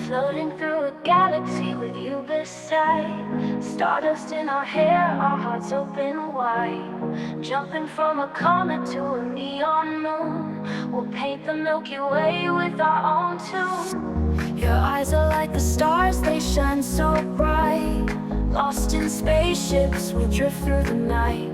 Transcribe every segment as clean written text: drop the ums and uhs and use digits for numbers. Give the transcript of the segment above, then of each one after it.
Floating through a galaxy with you beside. Stardust in our hair, our hearts open wide. Jumping from a comet to a neon moon. We'll paint the Milky Way with our own tune. Your eyes are like the stars, they shine so bright. Lost in spaceships, we'll drift through the night.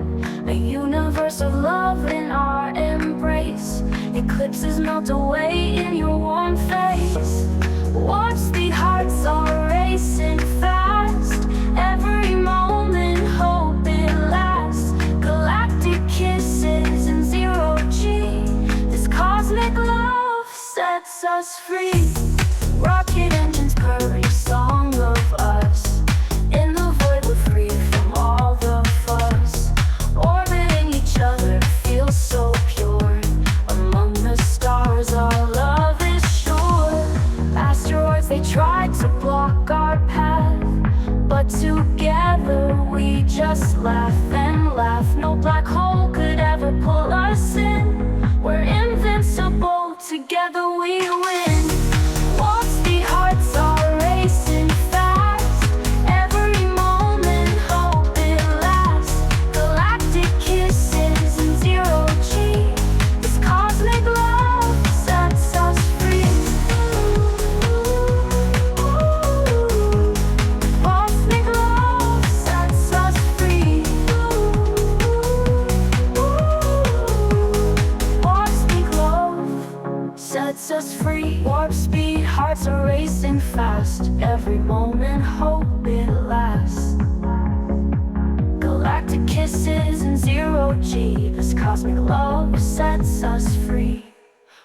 A universe of love in our embrace. Eclipses melt away in your warm face. Warp speed hearts are racing fast. Every moment hope it lasts. Galactic kisses in zero G. This cosmic love sets us free. Rocket engines purring song of us. In the void we're free from all the fuss. Orbiting each other feels so pure. Among the stars our love is sure. Asteroids they tried to block our path, but together we just laugh and laugh. No black hole could ever pull us in. We're invincible, together we win. Warp speed hearts are racing fast. Every moment hope it lasts. Galactic kisses in zero G. This cosmic love sets us free. Cosmic love sets us free. Warp speed love sets us free. Warp speed hearts are racing fast. Every moment hope it lasts. Galactic kisses in zero G. This cosmic love sets us free.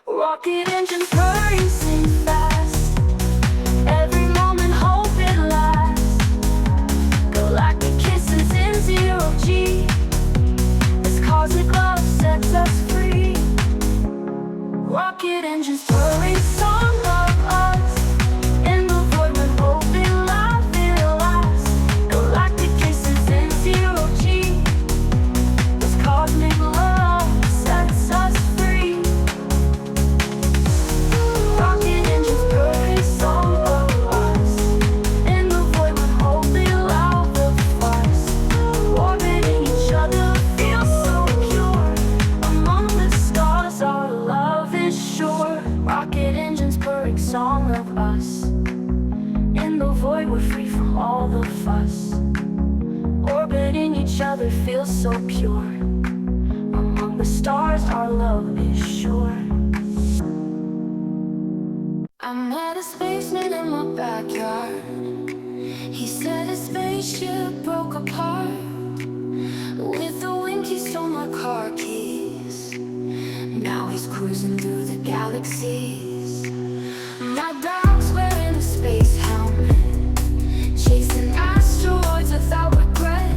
Rocket engines racing fast. Every moment hope it lasts. Galactic kisses in zero G. This cosmic love sets us free. Rocket engines purring song of us. In the void when hope it lasts. Galactic kisses in zero G. This cosmic love sets us free. Rocket engines purring song of us. In the void when hope it lasts. Orbiting each other feels so pure. Among the stars our love is sure. Rocket engines purring song of us. In the void we're free from all the fuss. Orbiting each other feels so pure. Among the stars our love is sure. I met a spaceman in my backyard. He said his spaceship broke apart. With the wind he stole my car keys. Now he's cruising through the galaxies. My dog's wearing a space helmet, chasing asteroids without regret.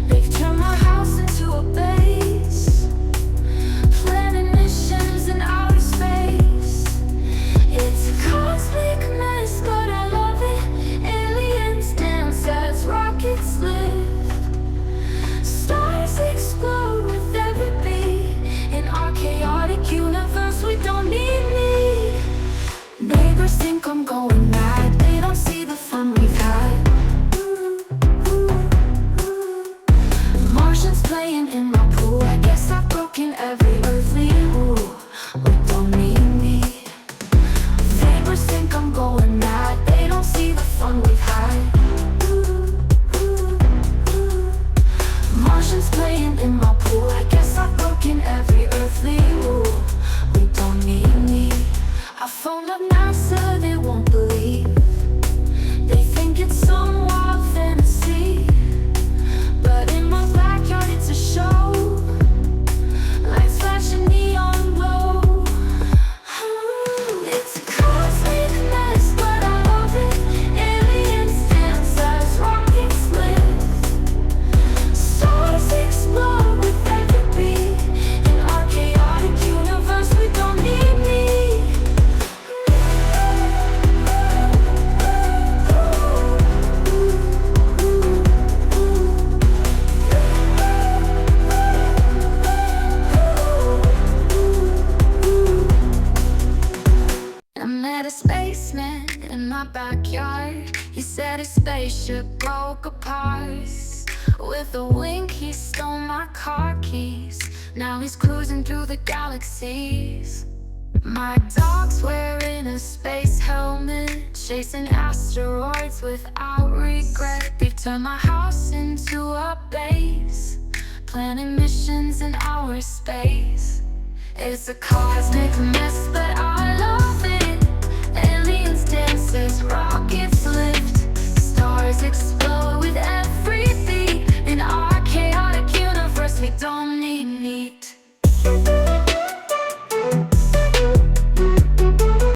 They've turned my house into a base, planning missions in outer space. It's a cosmic mess, but I love it. Aliens dance as rockets lift. Stars explode with every beat. In our chaotic universe we don't need me. Neighbors think I'm going mad. They don't see the fun we've had. Martians playing in my pool. I guess I've broken every earthly rule. We don't need me. Neighbors think I'm going mad. They don't see the fun we've had. Martians playing in my pool. I guess I've broken every earthly rule. We don't need me. I phoned up NASA, they won't believe. They think it's some wild fantasy. But in my backyard it's a show. Lights flashing neon glow. It's a cosmic mess, but I love it. Aliens dance as rockets lift. Stars explode with every beat. In our chaotic universe we don't need me. basement in my backyard. He said his spaceship broke apart. With a wink he stole my car keys. Now he's cruising through the galaxies. My dog's wearing a space helmet, chasing asteroids without regret. They've turned my house into a base, planning missions in outer space. It's a cosmic mess, but I love it. Aliens, dancers, rockets,